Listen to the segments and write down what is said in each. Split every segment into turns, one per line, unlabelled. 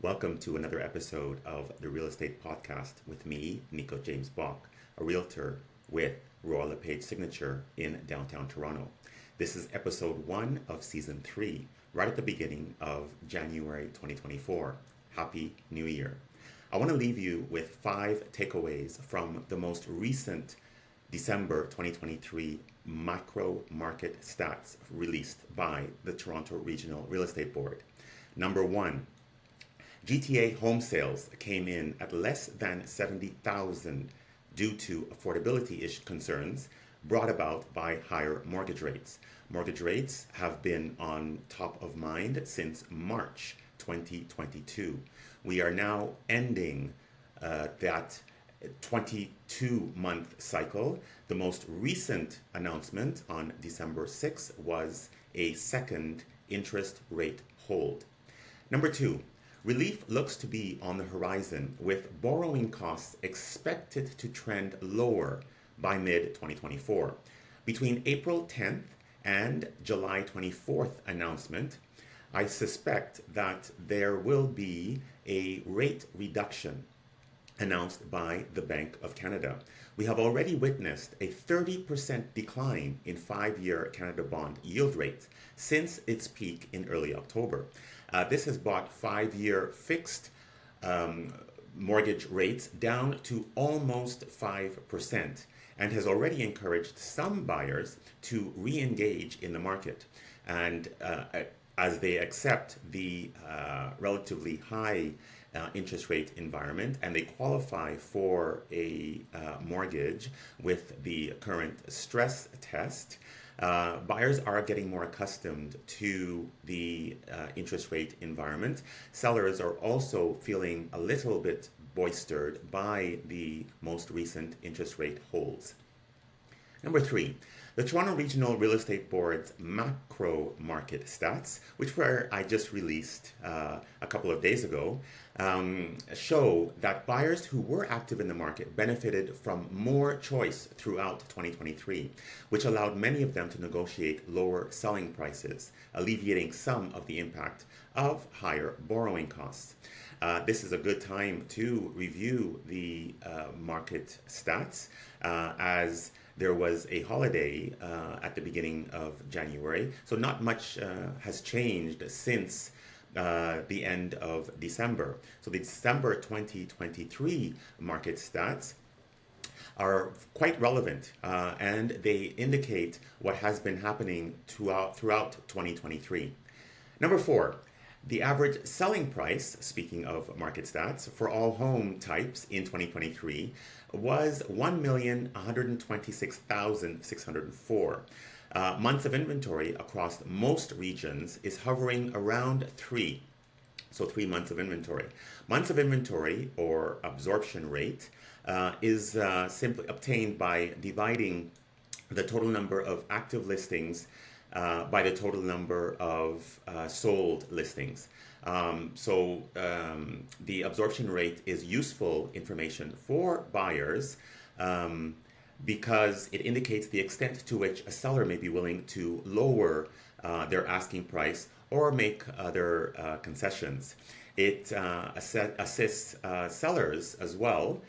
Welcome to another episode of the Real Estate Podcast with me, Nico James Bach, a realtor with Royal LePage Signature in downtown Toronto. This is episode 1 of season 3, right at the beginning of January 2024. Happy New Year. I want to leave you with 5 takeaways from the most recent December 2023 macro market stats released by the Toronto Regional Real Estate Board. Number 1, GTA home sales came in at less than 70,000 due to affordability concerns brought about by higher mortgage rates. Mortgage rates have been on top of mind since March 2022. We are now ending that 22-month cycle. The most recent announcement on December 6th was a second interest rate hold. Number 2, relief looks to be on the horizon, with borrowing costs expected to trend lower by mid-2024. Between April 10th and July 24th announcement, I suspect that there will be a rate reduction announced by the Bank of Canada. We have already witnessed a 30% decline in 5-year Canada bond yield rates since its peak in early October. This has brought 5-year fixed mortgage rates down to almost 5% and has already encouraged some buyers to re-engage in the market. And as they accept the relatively high interest rate environment and they qualify for a mortgage with the current stress test, buyers are getting more accustomed to the interest rate environment. Sellers are also feeling a little bit bolstered by the most recent interest rate holds. Number 3, the Toronto Regional Real Estate Board's macro market stats, which I just released a couple of days ago, show that buyers who were active in the market benefited from more choice throughout 2023, which allowed many of them to negotiate lower selling prices, alleviating some of the impact of higher borrowing costs. This is a good time to review the market stats as there was a holiday at the beginning of January, so not much has changed since the end of December. So the December 2023 market stats are quite relevant and they indicate what has been happening throughout 2023. Number 4, the average selling price, speaking of market stats, for all home types in 2023 was 1,126,604. Months of inventory across most regions is hovering around 3. So 3 months of inventory. Months of inventory, or absorption rate, is simply obtained by dividing the total number of active listings by the total number of sold listings. The absorption rate is useful information for buyers because it indicates the extent to which a seller may be willing to lower their asking price or make other concessions. It assists sellers as well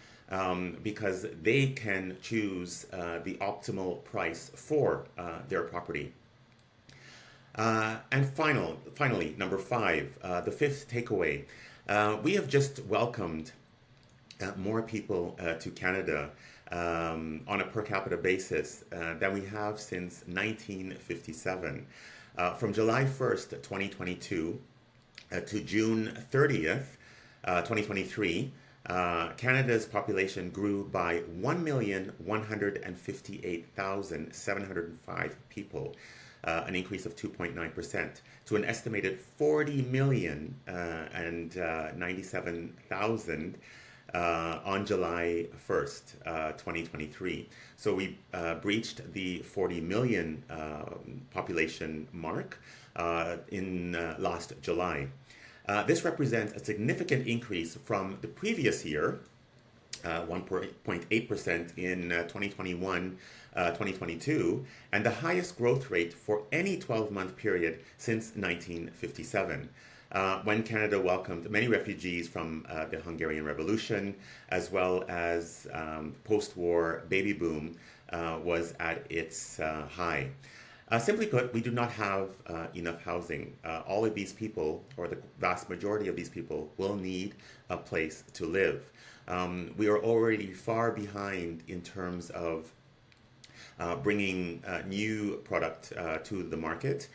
because they can choose the optimal price for their property. And finally, number 5, the 5th takeaway. We have just welcomed more people to Canada on a per capita basis than we have since 1957. From July 1st, 2022 to June 30th, 2023, Canada's population grew by 1,158,705 people. An increase of 2.9%, to an estimated 40,097,000 on July 1st, 2023. So we breached the 40 million population mark in last July. This represents a significant increase from the previous year, 1.8% in 2021-2022, and the highest growth rate for any 12-month period since 1957. when Canada welcomed many refugees from the Hungarian Revolution, as well as post-war baby boom was at its high. Simply put, we do not have enough housing. All of these people, or the vast majority of these people, will need a place to live. We are already far behind in terms of bringing new product to the market.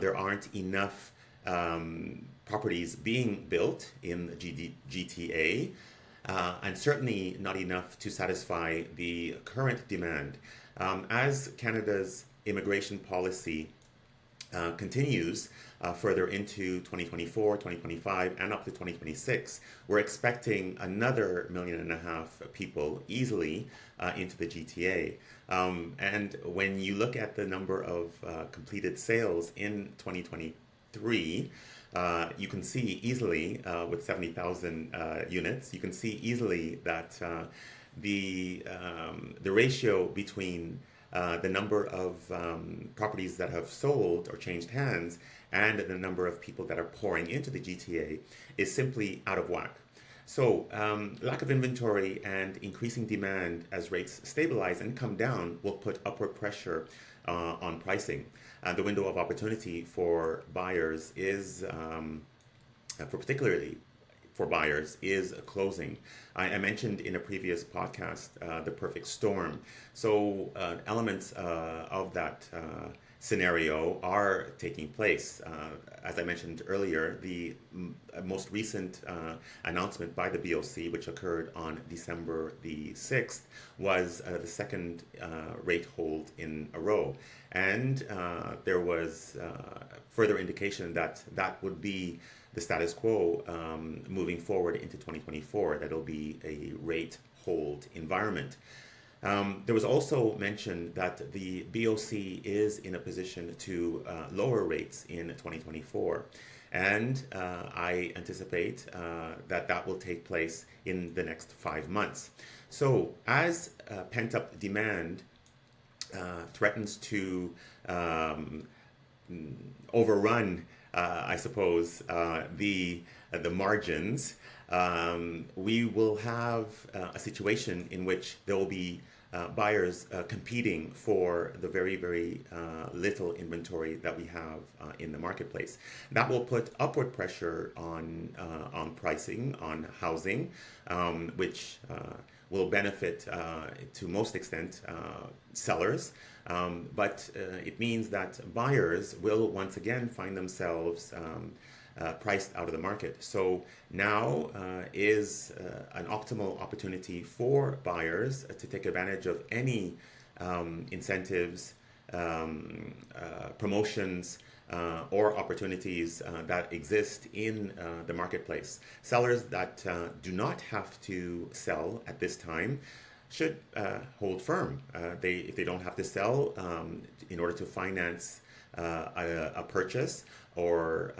There aren't enough properties being built in the GTA, and certainly not enough to satisfy the current demand. As Canada's immigration policy continues further into 2024, 2025, and up to 2026, we're expecting another 1.5 million people easily into the GTA. And when you look at the number of completed sales in 2023, you can see easily, with 70,000 units, you can see easily that the ratio between the number of properties that have sold or changed hands and the number of people that are pouring into the GTA is simply out of whack. So lack of inventory and increasing demand as rates stabilize and come down will put upward pressure on pricing. The window of opportunity for buyers is, particularly for buyers, is closing. I mentioned in a previous podcast the perfect storm. So elements of that scenario are taking place. As I mentioned earlier, the most recent announcement by the BOC, which occurred on December the 6th, was the second rate hold in a row. And there was further indication that that would be the status quo moving forward into 2024, that it'll be a rate hold environment. There was also mention that the BOC is in a position to lower rates in 2024. And I anticipate that that will take place in the next 5 months. So as pent-up demand threatens to overrun, I suppose, the margins, we will have a situation in which there will be buyers competing for the very, very little inventory that we have in the marketplace. That will put upward pressure on pricing, on housing, which will benefit to most extent sellers, but it means that buyers will once again find themselves priced out of the market. So now is an optimal opportunity for buyers to take advantage of any incentives, promotions, or opportunities that exist in the marketplace. Sellers that do not have to sell at this time should hold firm. If they don't have to sell in order to finance a purchase, or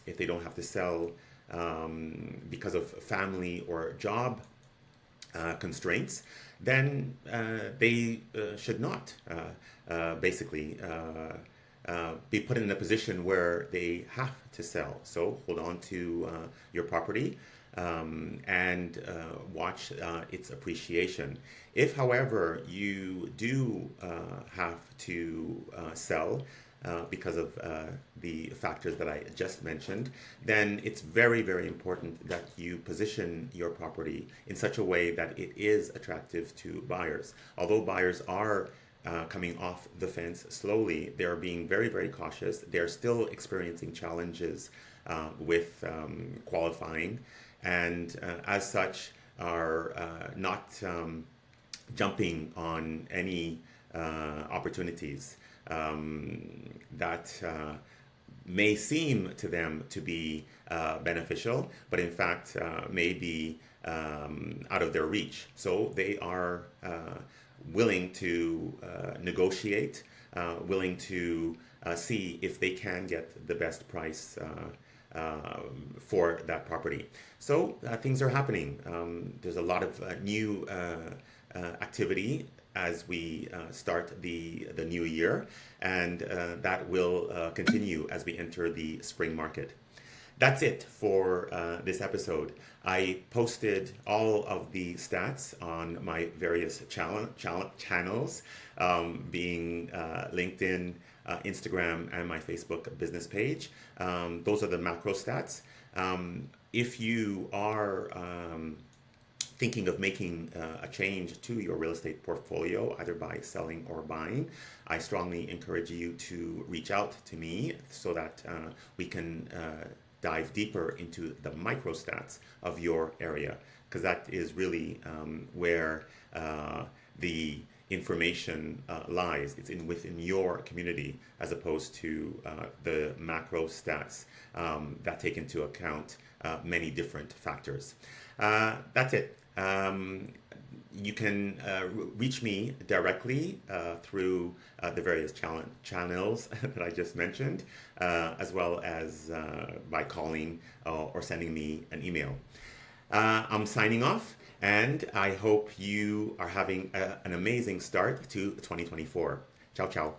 if they don't have to sell because of family or job constraints, then they should not basically be put in a position where they have to sell. So hold on to your property and watch its appreciation. If, however, you do have to sell because of the factors that I just mentioned, then it's very, very important that you position your property in such a way that it is attractive to buyers. Although buyers are coming off the fence slowly, they're being very, very cautious. They're still experiencing challenges with qualifying, and as such are not jumping on any opportunities that may seem to them to be beneficial, but in fact may be out of their reach. So they are willing to negotiate, willing to see if they can get the best price for that property. So things are happening. There's a lot of new activity as we start the new year, and that will continue as we enter the spring market. That's it for this episode. I posted all of the stats on my various channels, being LinkedIn, Instagram, and my Facebook business page. Those are the macro stats. If you are thinking of making a change to your real estate portfolio, either by selling or buying, I strongly encourage you to reach out to me so that we can dive deeper into the micro stats of your area, because that is really where the information lies. It's within your community as opposed to the macro stats that take into account many different factors. That's it. You can reach me directly through the various channels that I just mentioned, as well as by calling or sending me an email. I'm signing off, and I hope you are having an amazing start to 2024. Ciao, ciao.